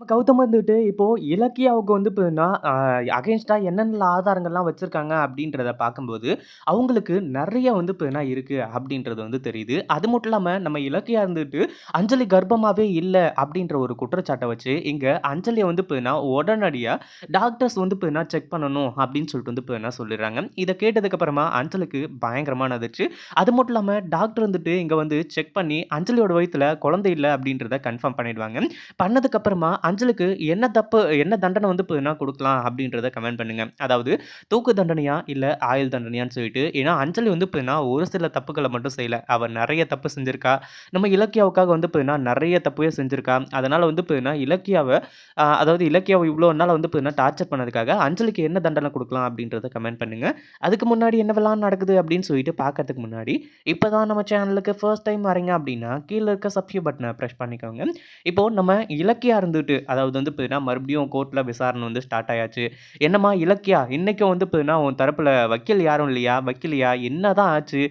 கௌதம் வந்துட்டு இப்போ இலக்கியாவுக்கு வந்து பார்த்தீங்கன்னா, அகைன்ஸ்டா என்னென்ன ஆதாரங்கள்லாம் வச்சிருக்காங்க அப்படின்றத பார்க்கும்போது, அவங்களுக்கு நெறைய வந்து பார்த்தீங்கன்னா இருக்கு அப்படின்றது வந்து தெரியுது. அது மட்டும் இல்லாம நம்ம இலக்கியா இருந்துட்டு, அஞ்சலி கர்ப்பமாவே இல்ல அப்படின்ற ஒரு குற்றச்சாட்ட வச்சு, இங்க அஞ்சலிய வந்து பார்த்தீங்கன்னா, உடனடியா டாக்டர்ஸ் வந்து பார்த்தீங்கன்னா செக் பண்ணணும் அப்படின்னு சொல்லிட்டு வந்து பார்த்தீங்கன்னா சொல்லிடுறாங்க. இத கேட்டதுக்கு அப்புறமா அஞ்சலிக்கு பயங்கரமான அதிர்ச்சி. அது மட்டும் இல்லாம டாக்டர் வந்துட்டு இங்க வந்து செக் பண்ணி, அஞ்சலியோட வயித்துல குழந்தை இல்ல அப்படின்றத கன்ஃபார்ம் பண்ணிடுவாங்க. பண்ணதுக்கு அப்புறமா அஞ்சலுக்கு என்ன தண்டனை வந்து பார்த்தீங்கன்னா குடுக்கலாம் அப்படின்றத கமெண்ட் பண்ணுங்க. அதாவது தூக்கு தண்டனையா? இல்ல ஆயுள் தண்டனையான்னு சொல்லிட்டு. ஏன்னா அஞ்சலி வந்து பார்த்தீங்கன்னா ஒரு சில தப்புக்கள மட்டும் செய்யல. அவ நெறைய தப்பு செஞ்சிருக்கா. நம்ம இலக்கியாவுக்காக வந்து பார்த்தீங்கன்னா நெறைய தப்பே செஞ்சிருக்கா. அதனால வந்து பார்த்தீங்கன்னா அதாவது இலக்கியாவ இவ்வளோ நாளா வந்து பார்த்தீங்கன்னா டார்ச்சர் பண்ணதுக்காக அஞ்சலிக்கு என்ன தண்டனை குடுக்கலாம் அப்படின்றத கமெண்ட் பண்ணுங்க. அதுக்கு முன்னாடி என்னவெல்லாம் நடக்குது அப்படின்னு சொல்லிட்டு பார்க்கறதுக்கு முன்னாடி, இப்ப தான் நம்ம சேனலுக்கு ஃபர்ஸ்ட் டைம் வரீங்க அப்படின்னா, கீழ இருக்க சப்ஸ்கிரைப் பட்டன பிரஸ் பண்ணிக்கோங்க. இப்போ நம்ம இலக்கியா இருந்துட்டு, அதாவது வந்து பார்த்தீங்கன்னா, மறுபடியும் கோர்ட்ல விசாரணை வந்து ஸ்டார்ட் ஆயாச்சு. "என்னம்மா இலக்கியா, இன்னைக்கும் வந்து பார்த்தீங்கன்னா, உன் தரப்புல வக்கீல் யாரும் இல்லையா? வைக்கலையா? என்னதான் ஆச்சு?"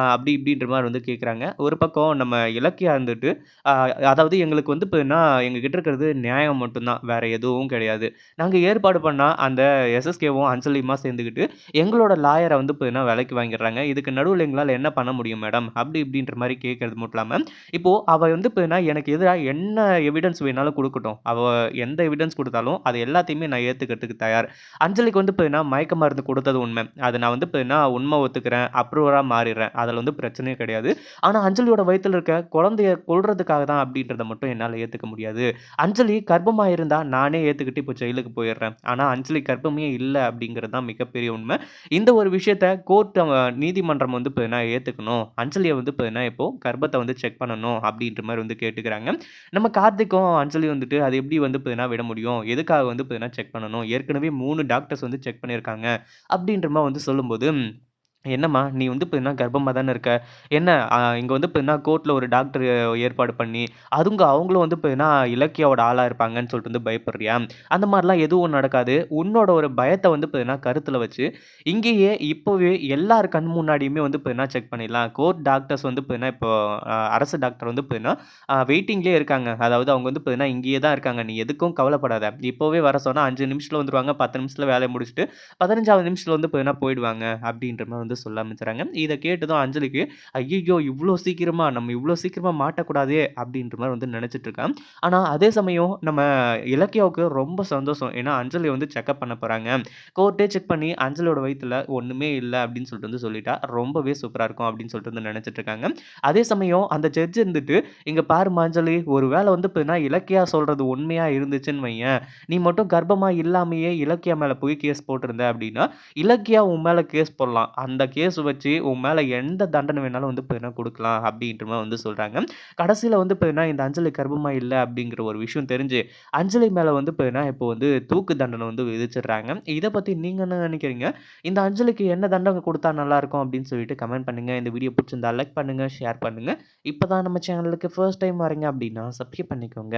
அப்படி இப்படின்ற மாரி வந்து கேட்குறாங்க. ஒரு பக்கம் நம்ம இலக்கியா இருந்துட்டு, அ அதாவது எங்களுக்கு வந்து பார்த்தீங்கன்னா, எங்ககிட்ட இருக்கிறது நியாயம் மட்டும் தான். வேற எதுவும் கிடையாது. நாங்க ஏற்பாடு பண்ணா அந்த எஸ்எஸ்கேவும், அஞ்சலியுமா சேர்ந்துக்கிட்டு, எங்களோட லாயர வந்து பார்த்தீங்கன்னா, விலைக்கு வாங்கிடுறாங்க. இதுக்கு நடுவுல எங்களால என்ன பண்ண முடியும் மேடம்? அப்படி இப்படின்ற மாரி கேட்கறது மட்டும் இல்லாம, இப்போ அவ வந்து பார்த்தீங்கன்னா, எனக்கு எதிரா என்ன எவிடன்ஸ் வேணாலும் குடுக்கட்டும். அவ எந்த எவிடன்ஸ் குடுத்தாலும், அது எல்லாத்தையுமே நான் ஏத்துக்கிறதுக்கு தயார். அஞ்சலிக்கு வந்து பார்த்தீங்கன்னா, மயக்க மருந்து குடுத்தது உண்ம. அத நான் வந்து பார்த்தீங்கன்னா, உண்ம ஒத்துக்கிறேன். அப்ரூவரா மாறிர்றேன். அதுல வந்து பிரச்சனையே கிடையாது. ஆனா, அஞ்சலியோட வயித்துல இருக்க குழந்தைய கொல்றதுக்காக தான் அப்படின்றத மட்டும் என்னால ஏத்துக்க முடியாது. அஞ்சலி கர்ப்பமா இருந்தா நானே ஏத்துக்கிட்டு இப்போ ஜெயிலுக்கு போயிர்றேன். ஆனா, அஞ்சலி கர்ப்பமே இல்ல அப்படிங்கிறது தான் மிகப்பெரிய உண்ம. இந்த ஒரு விஷயத்த நீதிமன்றம் வந்து பார்த்தீங்கன்னா ஏத்துக்கணும். அஞ்சலிய வந்து பார்த்தீங்கன்னா, இப்போ கர்ப்பத்த வந்து செக் பண்ணணும் அப்படின்ற மாரி வந்து கேட்டுக்கிறாங்க. நம்ம கார்த்திக்கும், அஞ்சலியும் வந்துட்டு அது எப்படி வந்து பார்த்தீங்கன்னா விட முடியும்? எதுக்காக வந்து பார்த்தீங்கன்னா செக் பண்ணணும்? ஏற்கனவே 3 டாக்டர்ஸ் வந்து செக் பண்ணியிருக்காங்க. அப்படின்ற மாரி வந்து சொல்லும்போது, "என்னம்மா நீ வந்து பார்த்தீங்கன்னா கர்ப்பமா தானே இருக்க. என்ன இங்க வந்து பார்த்தீங்கன்னா கோர்ட்ல ஒரு டாக்டர் ஏற்பாடு பண்ணி, அவங்களும் வந்து பார்த்தீங்கன்னா இலக்கியாவோட ஆளா இருப்பாங்கன்னு சொல்லிட்டு வந்து பயப்படுறியா? அந்த மாரிலாம் எதுவும் நடக்காது. உன்னோட ஒரு பயத்த வந்து பார்த்தீங்கன்னா கருத்துல வச்சு, இங்கேயே இப்பவே எல்லார் கண் முன்னாடியுமே வந்து பார்த்தீங்கன்னா செக் பண்ணிடலாம். கோர்ட் டாக்டர்ஸ் வந்து பார்த்தீங்கன்னா இப்போ அரசு டாக்டர் வந்து பார்த்தீங்கன்னா வெயிட்டிங்லயே இருக்காங்க. அதாவது அவங்க வந்து பார்த்தீங்கன்னா இங்கேயே தான் இருக்காங்க. நீ எதுக்கும் கவலைப்படாத. இப்பவே வர சொன்னா 5 நிமிஷத்துல வந்துருவாங்க. 10 நிமிஷத்துல வேலைய முடிச்சுட்டு 15வது நிமிஷத்துல வந்து பார்த்தீங்கன்னா போயிடுவாங்க. அப்படின்ற மாரி வந்து சொல்ல ஆரம்பிச்சுறாங்க. இத கேட்டதும் அஞ்சலிக்கு, ஐய்யய்யோ! இவ்ளோ சீக்கிரமா நம்ம இவ்ளோ சீக்கிரமா மாட்டக்கூடாதே! அப்படின்ற மாரி வந்து நெனச்சுட்டு இருக்கா. ஆனா அதே சமயம் நம்ம இலக்கியாவுக்கு ரொம்ப சந்தோஷம். ஏன்னா அஞ்சலி வந்து செக்கப் பண்ண போறாங்க. கோர்ட்டே செக் பண்ணி அஞ்சலியோட வயித்துல ஒண்ணுமே இல்ல அப்படின்னு சொல்லிட்டு வந்து சொல்லிட்டா, ரொம்பவே சூப்பரா இருக்கும் அப்படின்னு சொல்லிட்டு வந்து நெனச்சுட்டு இருக்காங்க. அதே சமயம் அந்த ஜட்ஜ் இருந்துட்டு, "இங்க பாரும்மா அஞ்சலி, ஒரு வேள வந்து பார்த்தீங்கன்னா இலக்கியா சொல்றது உண்மையா இருந்துச்சுன்னு வையேன், நீ மட்டும் கர்ப்பமா இல்லாமயே இலக்கியா மேல போய் கேஸ் போட்டிருந்த அப்படின்னா, இலக்கியா உன் மேல கேஸ் போடலாம். அந்த கேஸ் வச்சு உன் மேல எந்த தண்டனை வேணாலும் வந்து பார்த்தீங்கன்னா குடுக்கலாம்." அப்படின்ற மாரி வந்து சொல்றாங்க. கடைசில வந்து பார்த்தீங்கன்னா, இந்த அஞ்சலி கர்ப்பமா இல்ல அப்படிங்கிற ஒரு விஷயம் தெரிஞ்சு, அஞ்சலி மேல வந்து பார்த்தீங்கன்னா, இப்போ வந்து தூக்கு தண்டனை வந்து விதிச்சிடுறாங்க. இத பத்தி நீங்க என்ன நெனைக்கிறீங்க? இந்த அஞ்சலிக்கு என்ன தண்டனை குடுத்தா நல்லாருக்கும் அப்படின்னு சொல்லிட்டு கமெண்ட் பண்ணுங்க. இந்த வீடியோ புடிச்சிருந்தா லைக் பண்ணுங்க, ஷேர் பண்ணுங்க. இப்ப தான் நம்ம சேனலுக்கு ஃபர்ஸ்ட் டைம் வரீங்க அப்படின்னா, சப்ஸ்கிரைப் பண்ணிக்கோங்க.